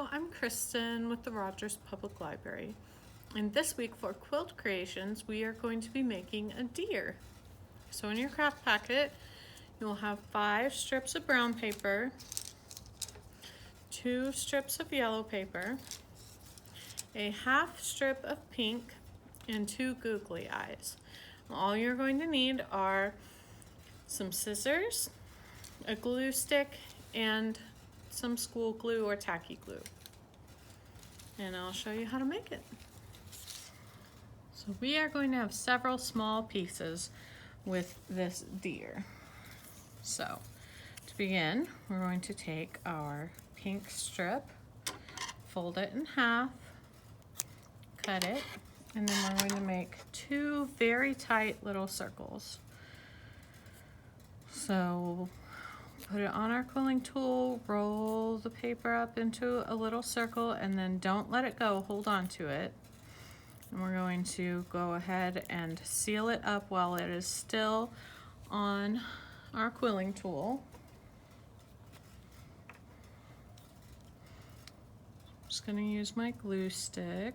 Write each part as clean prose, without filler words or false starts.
Hello, I'm Kristin with the Rogers Public Library, and this week for Quilled Creations we are going to be making a deer. So in your craft packet you'll have 5 strips of brown paper, 2 strips of yellow paper, a half strip of pink, and 2 googly eyes. All you're going to need are some scissors, a glue stick, and some school glue or tacky glue. And I'll show you how to make it. So we are going to have several small pieces with this deer. So to begin, we're going to take our pink strip, fold it in half, cut it, and then we're going to make 2 very tight little circles. So put it on our quilling tool, roll the paper up into a little circle, and then don't let it go, hold on to it. And we're going to go ahead and seal it up while it is still on our quilling tool. I'm just going to use my glue stick.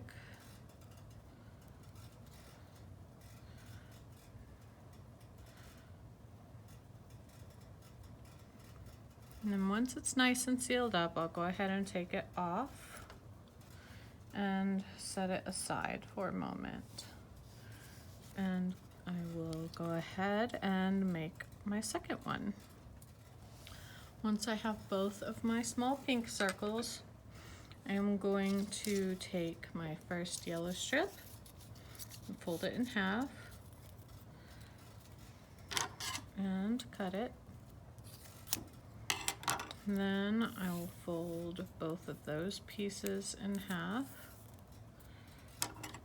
And then once it's nice and sealed up, I'll go ahead and take it off and set it aside for a moment. And I will go ahead and make my second one. Once I have both of my small pink circles, I'm going to take my first yellow strip and fold it in half and cut it. And then I will fold both of those pieces in half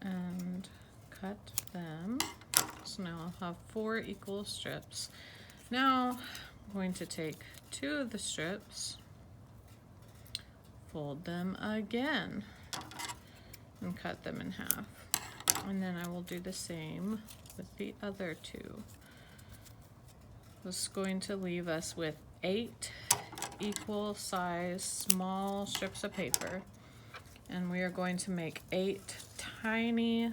and cut them. So now I'll have 4 equal strips. Now I'm going to take 2 of the strips, fold them again, and cut them in half. And then I will do the same with the other 2. This is going to leave us with 8 equal size small strips of paper, and we are going to make 8 tiny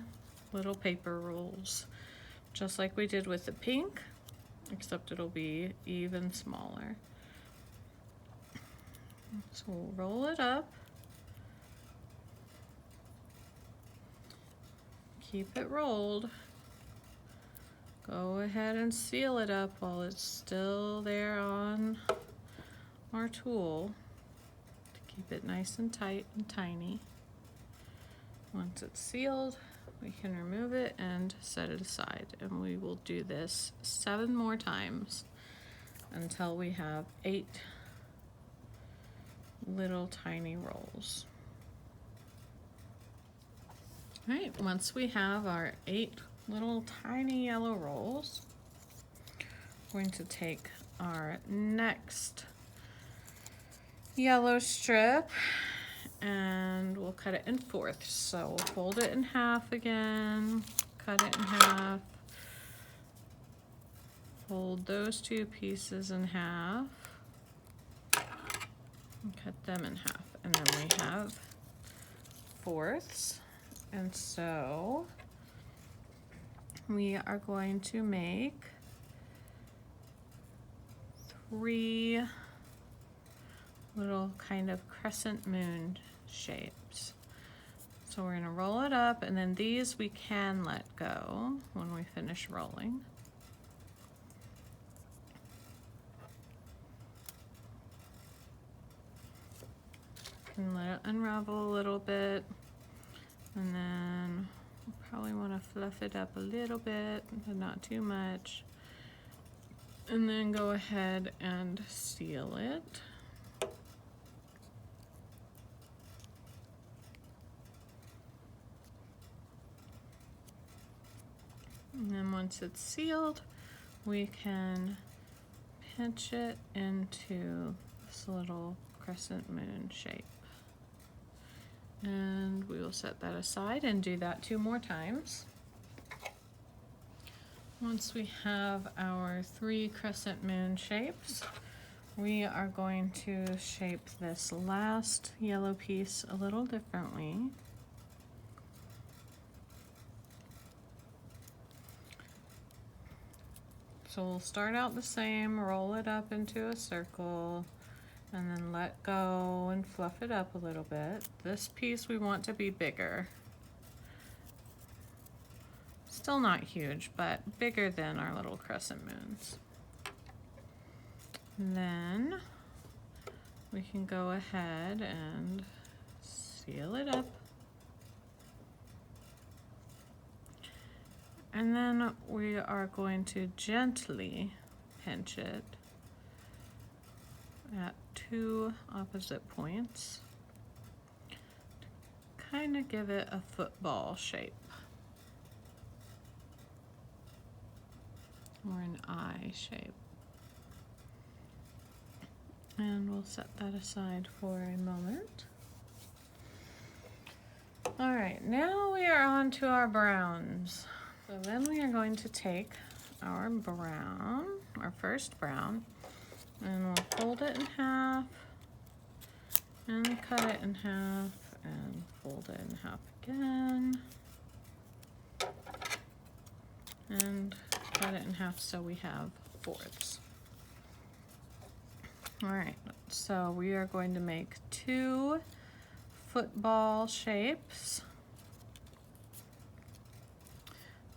little paper rolls, just like we did with the pink, except it'll be even smaller. So we'll roll it up, keep it rolled, go ahead and seal it up while it's still there on our tool to keep it nice and tight and tiny. Once it's sealed, we can remove it and set it aside, and we will do this 7 more times until we have 8 little tiny rolls. All right, once we have our 8 little tiny yellow rolls, we're going to take our next yellow strip and we'll cut it in 4ths. So we'll fold it in half again, cut it in half, fold those 2 pieces in half, and cut them in half. And then we have 4ths. And so we are going to make 3 little kind of crescent moon shapes. So we're going to roll it up, and then these we can let go when we finish rolling. And let it unravel a little bit, and then we'll probably want to fluff it up a little bit, but not too much. And then go ahead and seal it. And then once it's sealed, we can pinch it into this little crescent moon shape. And we will set that aside and do that 2 more times. Once we have our 3 crescent moon shapes, we are going to shape this last yellow piece a little differently. So we'll start out the same, roll it up into a circle, and then let go and fluff it up a little bit. This piece we want to be bigger. Still not huge, but bigger than our little crescent moons. And then we can go ahead and seal it up. And then we are going to gently pinch it at 2 opposite points to kind of give it a football shape or an eye shape. And we'll set that aside for a moment. All right, now we are on to our browns. So then we are going to take our brown, our first brown, and we'll fold it in half and cut it in half and fold it in half again and cut it in half so we have fourths. All right, so we are going to make 2 football shapes.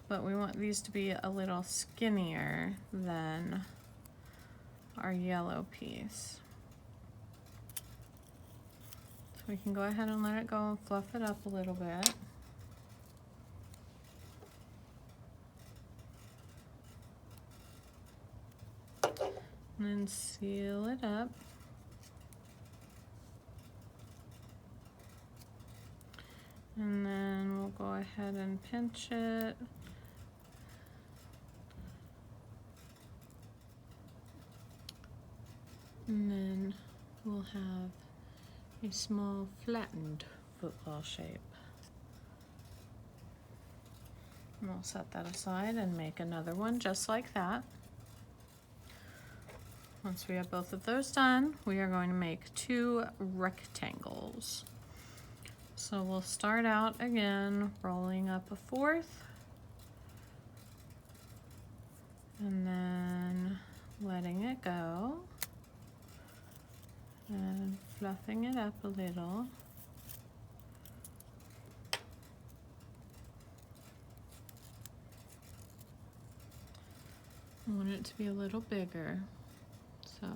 But we want these to be a little skinnier than our yellow piece. So we can go ahead and let it go and fluff it up a little bit. And then seal it up. And then we'll go ahead and pinch it. And then we'll have a small flattened football shape. And we'll set that aside and make another one just like that. Once we have both of those done, we are going to make 2 rectangles. So we'll start out again, rolling up a 4th, and then letting it go. And fluffing it up a little. I want it to be a little bigger, so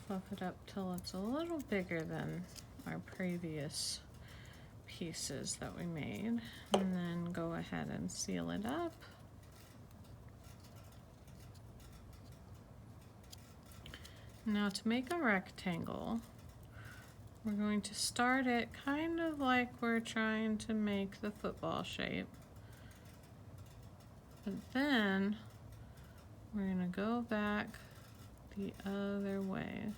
fluff it up till it's a little bigger than our previous pieces that we made, and then go ahead and seal it up. Now to make a rectangle, we're going to start it kind of like we're trying to make the football shape. But then we're going to go back the other way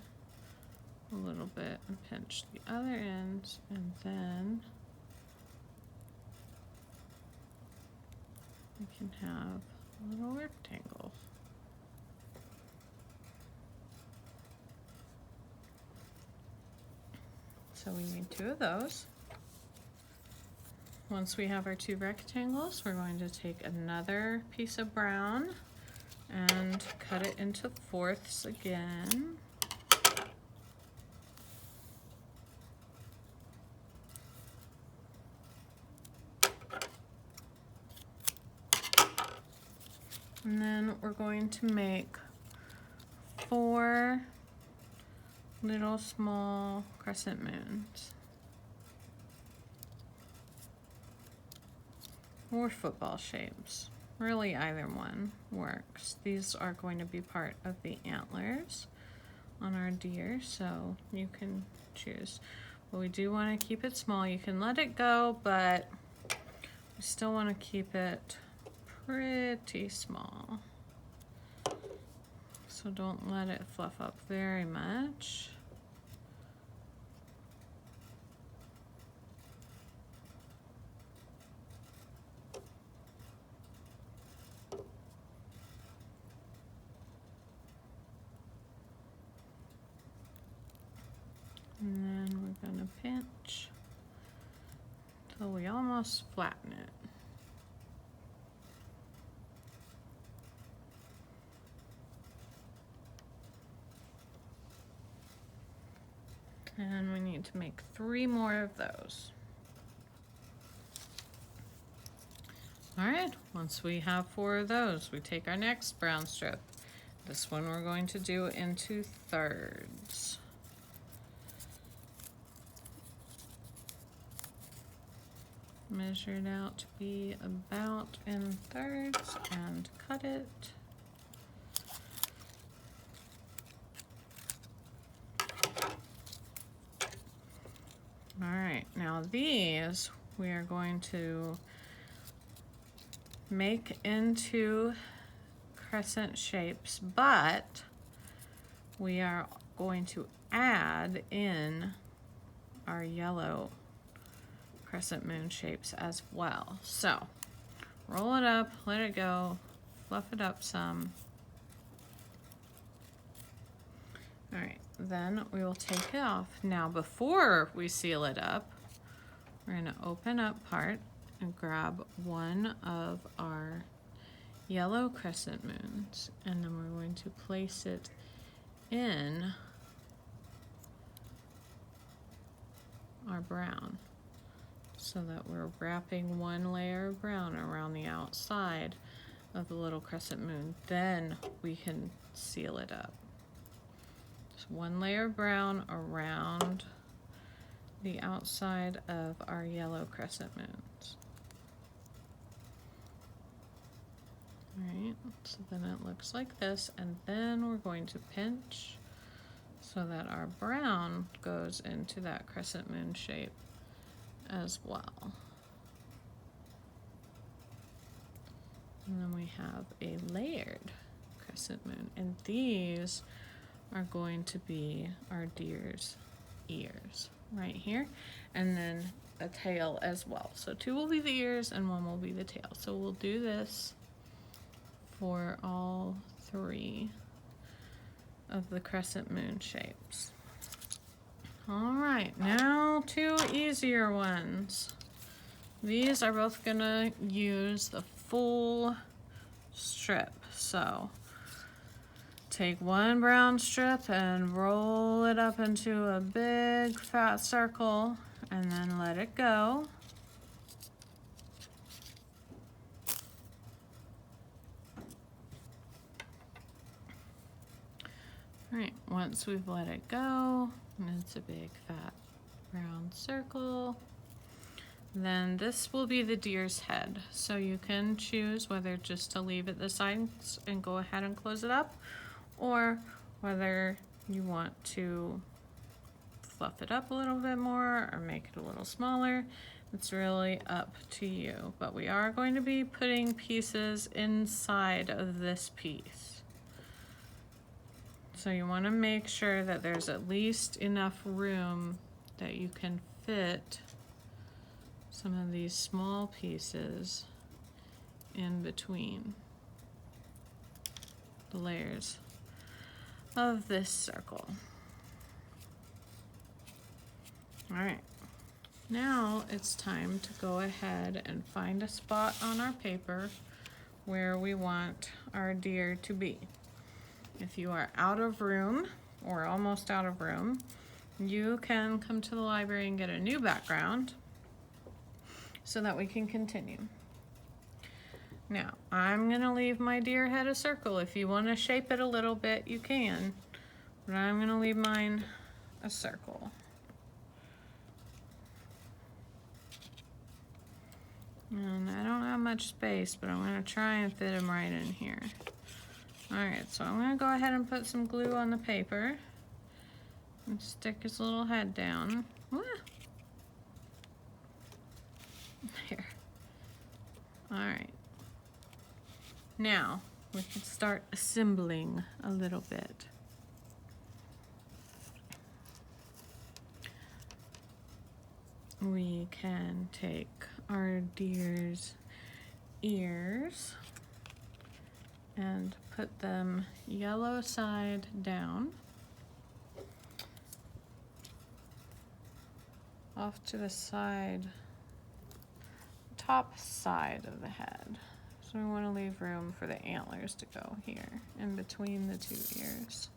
a little bit and pinch the other ends, and then we can have a little rectangle. So we need 2 of those. Once we have our 2 rectangles, we're going to take another piece of brown and cut it into 4ths again. And then we're going to make 4 little small crescent moons, or football shapes. Really, either one works. These are going to be part of the antlers on our deer, so you can choose. But we do want to keep it small. You can let it go, but we still want to keep it pretty small. So don't let it fluff up very much. And then we're gonna pinch till we almost flatten it. And we need to make 3 more of those. All right, once we have 4 of those, we take our next brown strip. This one we're going to do into thirds. Measure it out to be about in thirds and cut it. All right, now these we are going to make into crescent shapes, but we are going to add in our yellow crescent moon shapes as well. So roll it up, let it go, fluff it up some. All right, then we will take it off. Now before we seal it up, we're gonna open up part and grab one of our yellow crescent moons, and then we're going to place it in our brown so that we're wrapping one layer of brown around the outside of the little crescent moon. Then we can seal it up. Just one layer of brown around the outside of our yellow crescent moons. All right, so then it looks like this, and then we're going to pinch so that our brown goes into that crescent moon shape as well. And then we have a layered crescent moon, and these are going to be our deer's ears right here, and then a tail as well. So 2 will be the ears and 1 will be the tail. So we'll do this for all 3 of the crescent moon shapes. All right, now 2 easier ones. These are both gonna use the full strip. So take 1 brown strip and roll it up into a big fat circle and then let it go. All right, once we've let it go, and it's a big fat round circle, then this will be the deer's head. So you can choose whether just to leave it the sides and go ahead and close it up, or whether you want to fluff it up a little bit more or make it a little smaller. It's really up to you, but we are going to be putting pieces inside of this piece. So you want to make sure that there's at least enough room that you can fit some of these small pieces in between the layers of this circle. All right, now it's time to go ahead and find a spot on our paper where we want our deer to be. If you are out of room or almost out of room, you can come to the library and get a new background so that we can continue. Now, I'm gonna leave my deer head a circle. If you wanna shape it a little bit, you can, but I'm gonna leave mine a circle. And I don't have much space, but I'm gonna try and fit him right in here. All right, so I'm gonna go ahead and put some glue on the paper and stick his little head down. There. All right. Now we can start assembling a little bit. We can take our deer's ears and put them yellow side down. off to the side, top side of the head. So we want to leave room for the antlers to go here in between the two ears.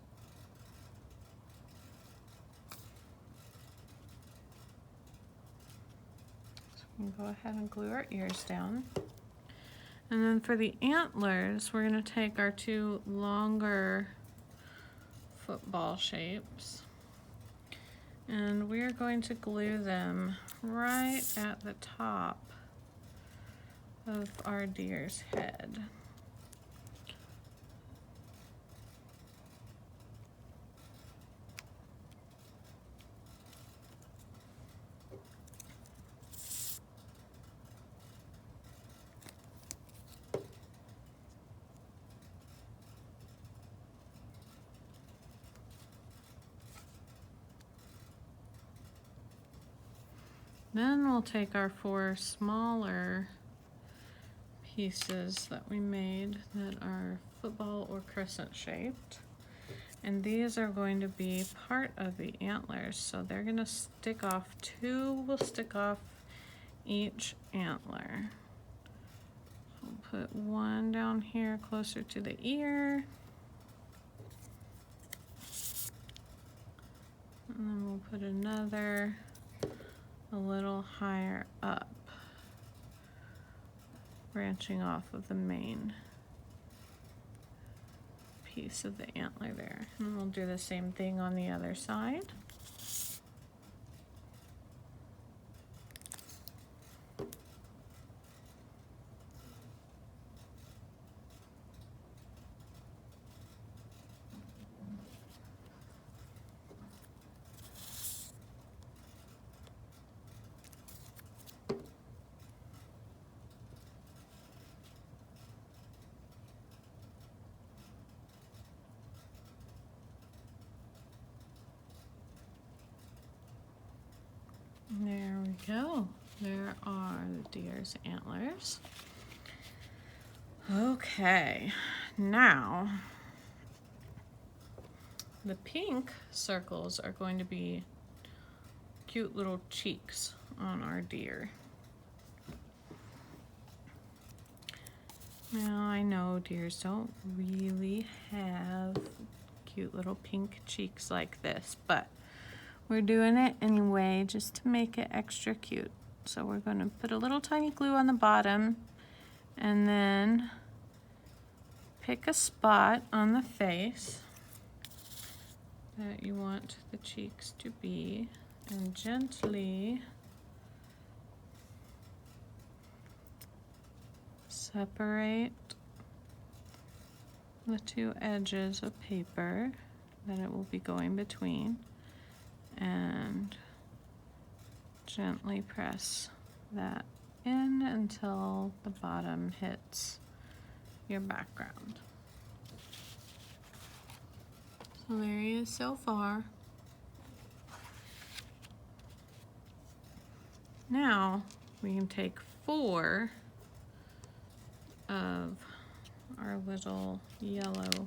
So we can go ahead and glue our ears down. And then for the antlers, we're going to take our two longer football shapes and we're going to glue them right at the top of our deer's head. Then we'll take our four smaller pieces that we made that are football or crescent shaped. And these are going to be part of the antlers. So they're gonna stick off, two will stick off each antler. We'll put one down here closer to the ear. And then we'll put another a little higher up, branching off of the main piece of the antler there. And we'll do the same thing on the other side. There we go. There are the deer's antlers. Okay, now the pink circles are going to be cute little cheeks on our deer. Now I know deers don't really have cute little pink cheeks like this, but we're doing it anyway just to make it extra cute. So we're going to put a little tiny glue on the bottom and then pick a spot on the face that you want the cheeks to be and gently separate the two edges of paper that it will be going between and gently press that in until the bottom hits your background. So there he is so far. Now we can take four of our little yellow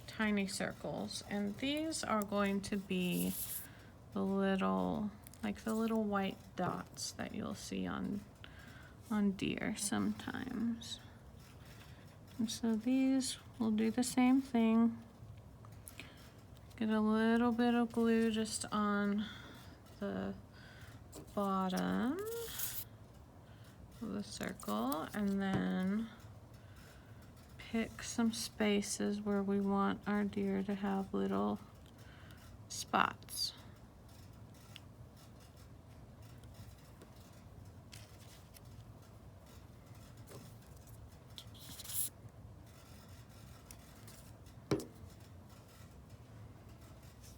tiny circles, and these are going to be the little, like the little white dots that you'll see on deer sometimes. And so these will do the same thing. Get a little bit of glue just on the bottom of the circle, and then pick some spaces where we want our deer to have little spots.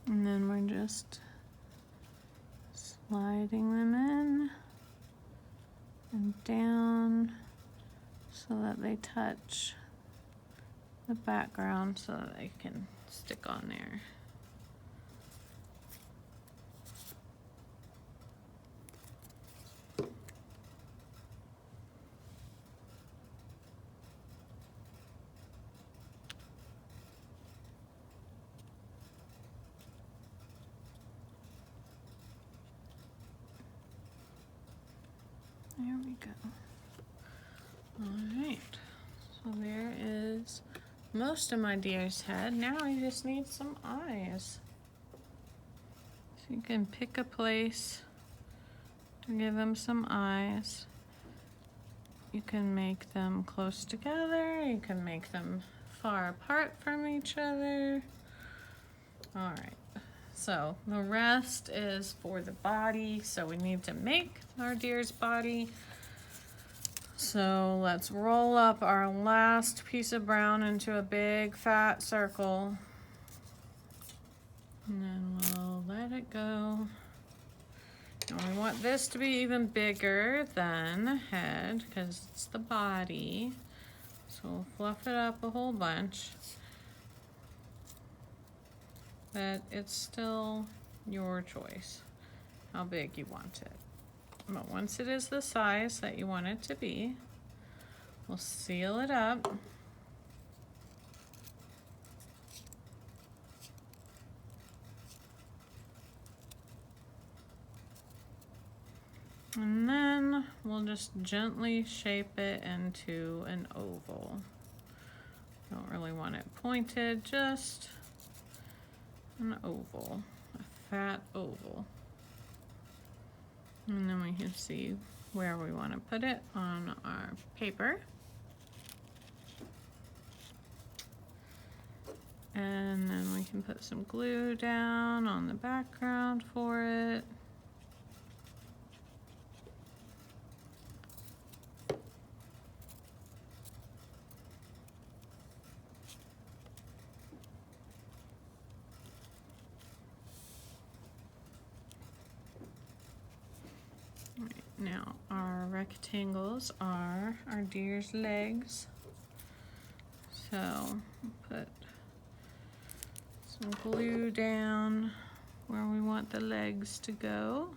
And then we're just sliding them in and down so that they touch the background so that they can stick on there. There we go. All right, so there is most of my deer's head. Now I just need some eyes. So you can pick a place to give them some eyes. You can make them close together. You can make them far apart from each other. All right, so the rest is for the body. So we need to make our deer's body. So let's roll up our last piece of brown into a big fat circle. And then we'll let it go. And we want this to be even bigger than the head because it's the body. So we'll fluff it up a whole bunch. But it's still your choice how big you want it. But once it is the size that you want it to be, we'll seal it up. And then we'll just gently shape it into an oval. Don't really want it pointed, just an oval, a fat oval. And then we can see where we want to put it on our paper. And then we can put some glue down on the background for it. Now our rectangles are our deer's legs. So put some glue down where we want the legs to go.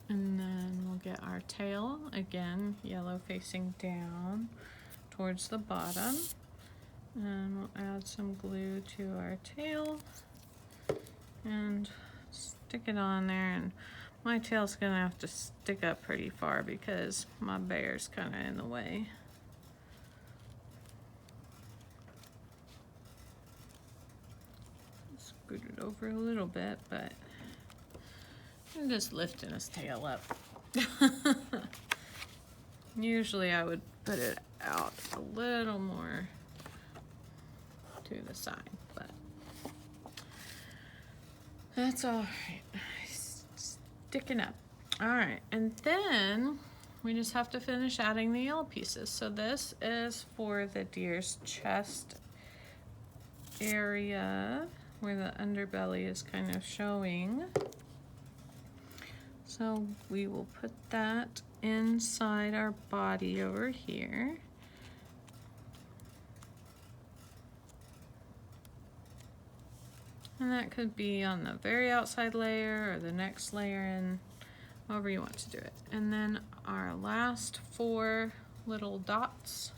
And then we'll get our tail, again, yellow facing down towards the bottom. And we'll add some glue to our tail and stick it on there. And my tail's gonna have to stick up pretty far because my bear's kind of in the way. Scoot it over a little bit, but I'm just lifting his tail up. Usually I would put it out a little more to the side, but that's all right. Sticking up. All right, and then we just have to finish adding the yellow pieces. So this is for the deer's chest area where the underbelly is kind of showing. So we will put that inside our body over here. And that could be on the very outside layer or the next layer, and however you want to do it. And then our last 4 little dots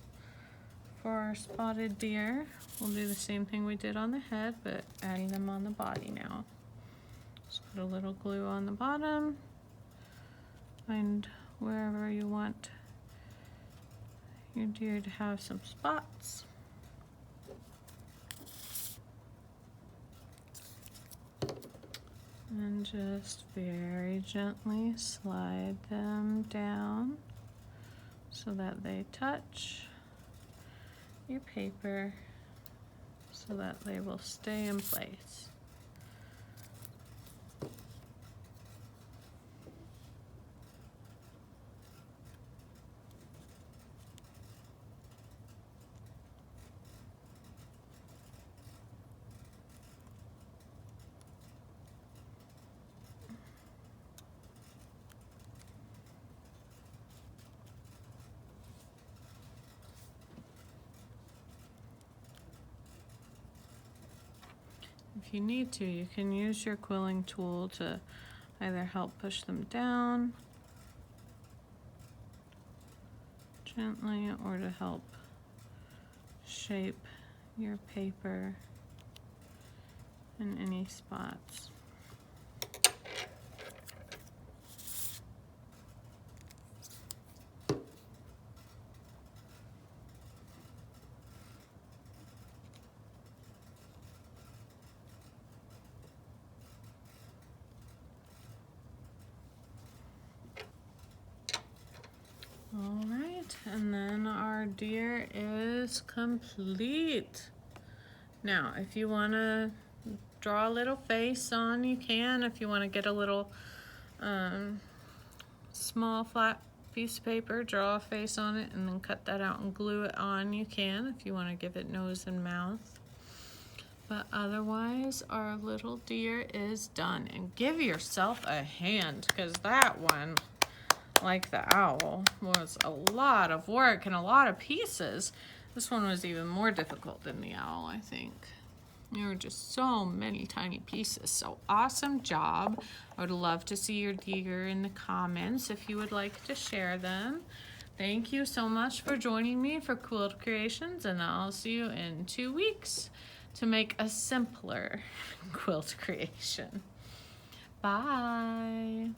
for our spotted deer, we'll do the same thing we did on the head, but adding them on the body now. Just put a little glue on the bottom. Find wherever you want your deer to have some spots. And just very gently slide them down so that they touch your paper so that they will stay in place. If you need to, you can use your quilling tool to either help push them down gently or to help shape your paper in any spots. All right, and then our deer is complete. Now, if you want to draw a little face on, you can. If you want to get a little small flat piece of paper, draw a face on it, and then cut that out and glue it on, you can, if you want to give it nose and mouth. But otherwise, our little deer is done. And give yourself a hand, because that one, like the owl, was a lot of work and a lot of pieces. This one was even more difficult than the owl, I think. There were just so many tiny pieces. So awesome job. I would love to see your deer in the comments if you would like to share them. Thank you so much for joining me for Quilled Creations, and I'll see you in 2 weeks to make a simpler quilt creation. Bye.